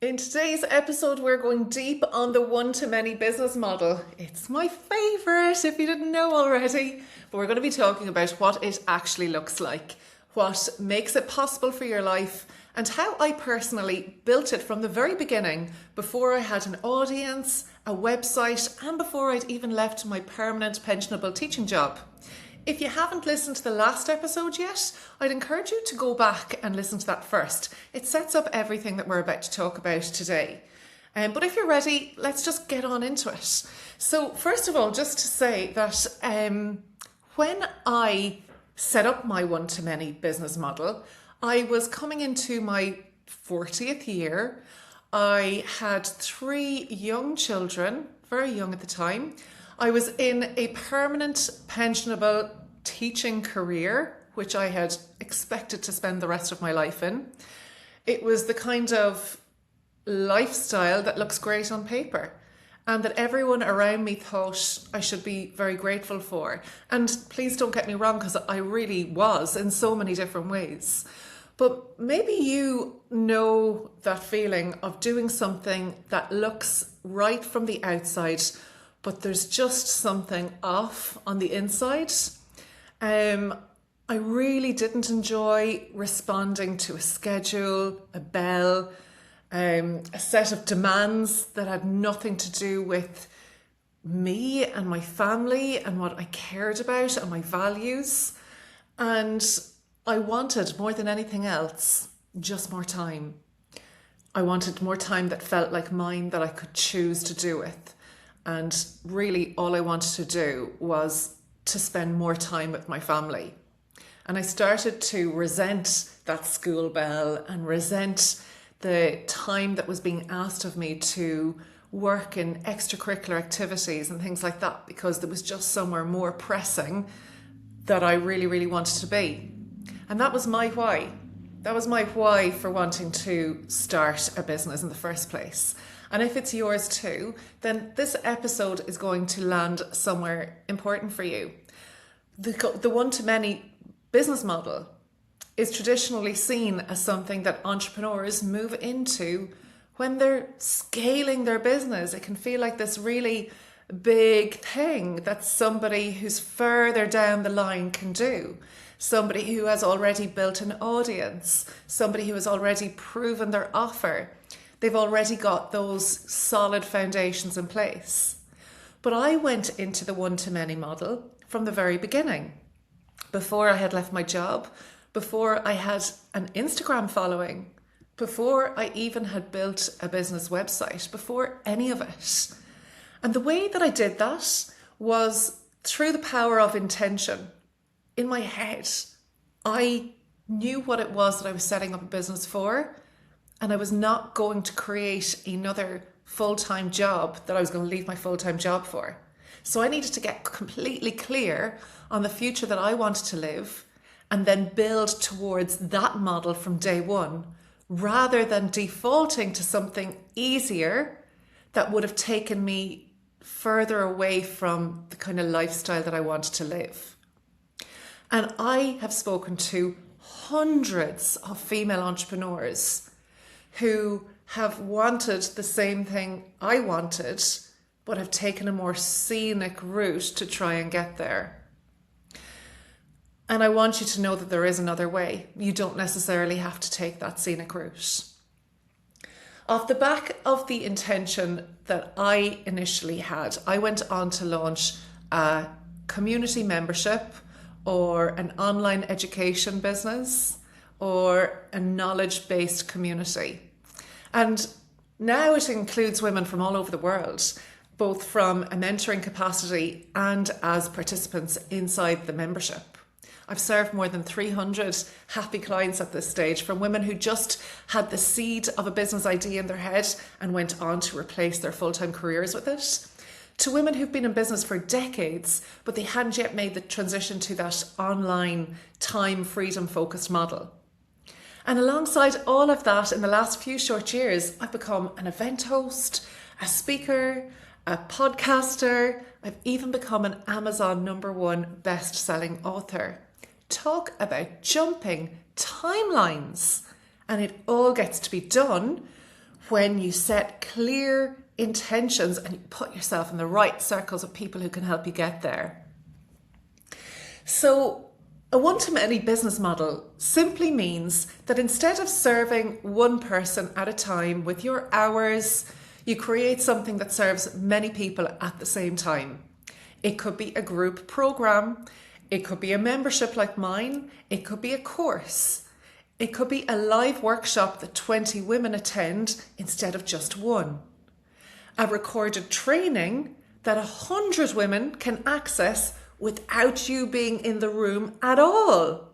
In today's episode, we're going deep on the one-to-many business model. It's my favourite, if you didn't know already. But we're going to be talking about what it actually looks like, what makes it possible for your life, and how I personally built it from the very beginning, before I had an audience, a website, and before I'd even left my permanent pensionable teaching job. If you haven't listened to the last episode yet, I'd encourage you to go back and listen to that first. It sets up everything that we're about to talk about today. But if you're ready, let's just get on into it. So first of all, just to say that when I set up my one-to-many business model, I was coming into my 40th year. I had 3 young children, very young at the time. I was in a permanent pensionable teaching career, which I had expected to spend the rest of my life in. It was the kind of lifestyle that looks great on paper and that everyone around me thought I should be very grateful for. And please don't get me wrong, because I really was in so many different ways. But maybe you know that feeling of doing something that looks right from the outside, but there's just something off on the inside. I really didn't enjoy responding to a schedule, a bell, a set of demands that had nothing to do with me and my family and what I cared about and my values. And I wanted, more than anything else, just more time. I wanted more time that felt like mine, that I could choose to do with. And really all I wanted to do was to spend more time with my family. And I started to resent that school bell and resent the time that was being asked of me to work in extracurricular activities and things like that, because there was just somewhere more pressing that I really, really wanted to be. And that was my why. That was my why for wanting to start a business in the first place. And if it's yours too, then this episode is going to land somewhere important for you. The one-to-many business model is traditionally seen as something that entrepreneurs move into when they're scaling their business. It can feel like this really big thing that somebody who's further down the line can do. Somebody who has already built an audience, somebody who has already proven their offer. They've already got those solid foundations in place. But I went into the one-to-many model from the very beginning. Before I had left my job, before I had an Instagram following, before I even had built a business website, before any of it. And the way that I did that was through the power of intention. In my head, I knew what it was that I was setting up a business for. And I was not going to create another full-time job that I was going to leave my full-time job for. So I needed to get completely clear on the future that I wanted to live and then build towards that model from day one, rather than defaulting to something easier that would have taken me further away from the kind of lifestyle that I wanted to live. And I have spoken to hundreds of female entrepreneurs who have wanted the same thing I wanted, but have taken a more scenic route to try and get there. And I want you to know that there is another way. You don't necessarily have to take that scenic route. Off the back of the intention that I initially had, I went on to launch a community membership or an online education business or a knowledge-based community. And now it includes women from all over the world, both from a mentoring capacity and as participants inside the membership. I've served more than 300 happy clients at this stage, from women who just had the seed of a business idea in their head and went on to replace their full-time careers with it, to women who've been in business for decades, but they hadn't yet made the transition to that online time freedom focused model. And alongside all of that, in the last few short years, I've become an event host, a speaker, a podcaster. I've even become an Amazon #1 best-selling author. Talk about jumping timelines. And it all gets to be done when you set clear intentions and you put yourself in the right circles of people who can help you get there. So a one-to-many business model simply means that instead of serving one person at a time with your hours, you create something that serves many people at the same time. It could be a group program, it could be a membership like mine, it could be a course, it could be a live workshop that 20 women attend instead of just one, a recorded training that 100 women can access without you being in the room at all.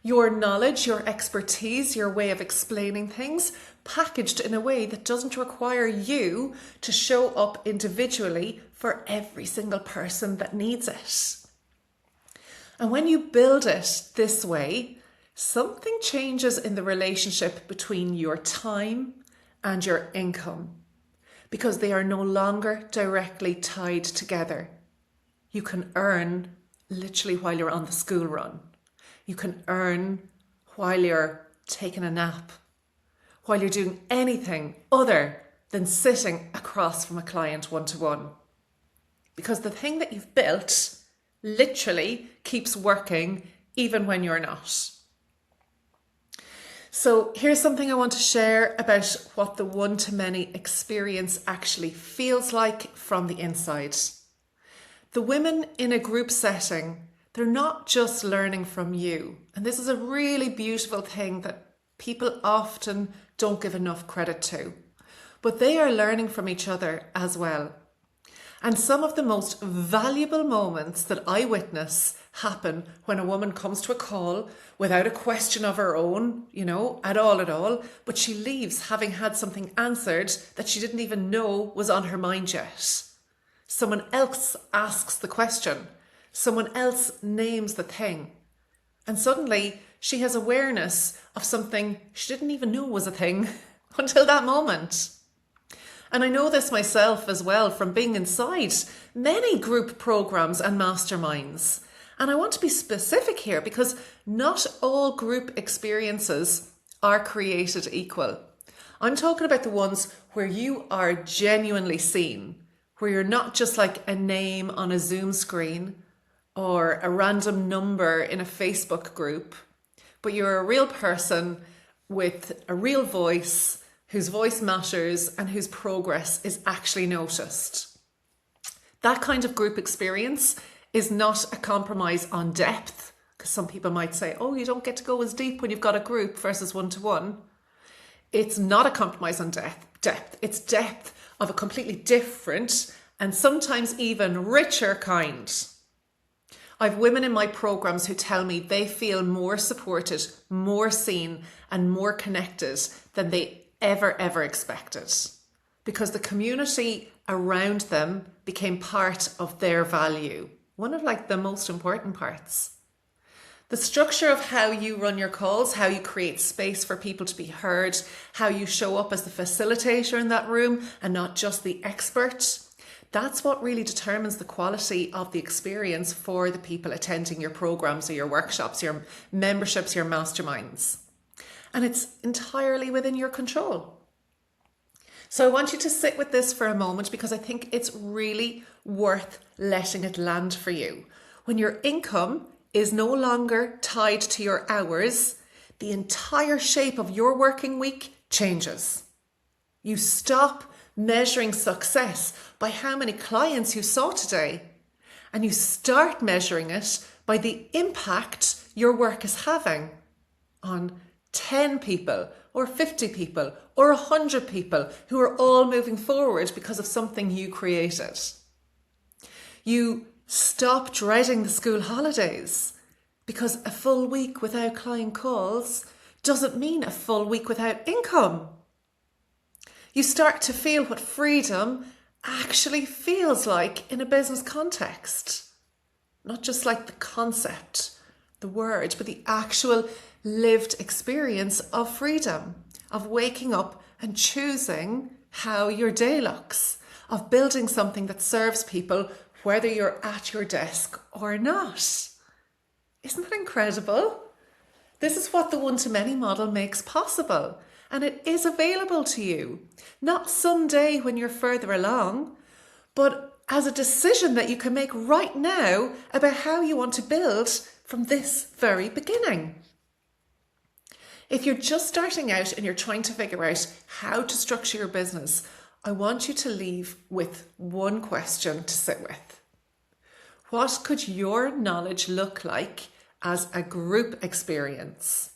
Your knowledge, your expertise, your way of explaining things, packaged in a way that doesn't require you to show up individually for every single person that needs it. And when you build it this way, something changes in the relationship between your time and your income, because they are no longer directly tied together. You can earn literally while you're on the school run. You can earn while you're taking a nap, while you're doing anything other than sitting across from a client one-to-one. Because the thing that you've built literally keeps working even when you're not. So here's something I want to share about what the one-to-many experience actually feels like from the inside. The women in a group setting, they're not just learning from you. And this is a really beautiful thing that people often don't give enough credit to. But they are learning from each other as well. And some of the most valuable moments that I witness happen when a woman comes to a call without a question of her own, at all, but she leaves having had something answered that she didn't even know was on her mind yet. Someone else asks the question. Someone else names the thing. And suddenly she has awareness of something she didn't even know was a thing until that moment. And I know this myself as well from being inside many group programs and masterminds. And I want to be specific here because not all group experiences are created equal. I'm talking about the ones where you are genuinely seen, where you're not just like a name on a Zoom screen or a random number in a Facebook group, but you're a real person with a real voice, whose voice matters and whose progress is actually noticed. That kind of group experience is not a compromise on depth, because some people might say, oh, you don't get to go as deep when you've got a group versus one-to-one. It's not a compromise on depth. It's depth of a completely different and sometimes even richer kind. I've women in my programs who tell me they feel more supported, more seen, and more connected than they ever expected, because the community around them became part of their value. One of the most important parts. The structure of how you run your calls, how you create space for people to be heard, how you show up as the facilitator in that room and not just the expert. That's what really determines the quality of the experience for the people attending your programs or your workshops, your memberships, your masterminds. And it's entirely within your control. So I want you to sit with this for a moment because I think it's really worth letting it land for you. When your income is no longer tied to your hours, the entire shape of your working week changes. You stop measuring success by how many clients you saw today, and you start measuring it by the impact your work is having on 10 people or 50 people or 100 people who are all moving forward because of something you created. You stop dreading the school holidays because a full week without client calls doesn't mean a full week without income. You start to feel what freedom actually feels like in a business context. Not just like the concept, the word, but the actual lived experience of freedom, of waking up and choosing how your day looks, of building something that serves people whether you're at your desk or not. Isn't that incredible? This is what the one-to-many model makes possible. and it is available to you. Not someday when you're further along, but as a decision that you can make right now about how you want to build from this very beginning. If you're just starting out and you're trying to figure out how to structure your business, I want you to leave with one question to sit with. What could your knowledge look like as a group experience?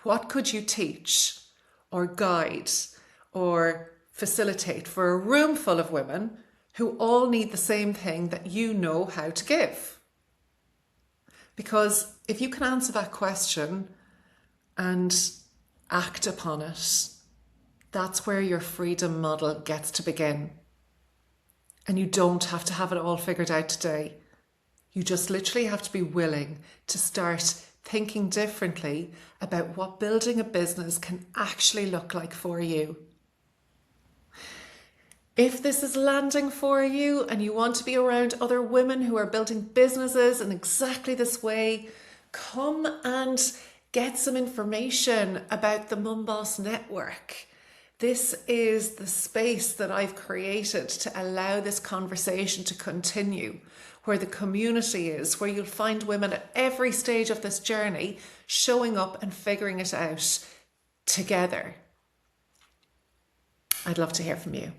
What could you teach or guide or facilitate for a room full of women who all need the same thing that you know how to give? Because if you can answer that question and act upon it, that's where your freedom model gets to begin. And you don't have to have it all figured out today. You just literally have to be willing to start thinking differently about what building a business can actually look like for you. If this is landing for you and you want to be around other women who are building businesses in exactly this way, come and get some information about the Mum Boss Network. This is the space that I've created to allow this conversation to continue, where the community is, where you'll find women at every stage of this journey showing up and figuring it out together. I'd love to hear from you.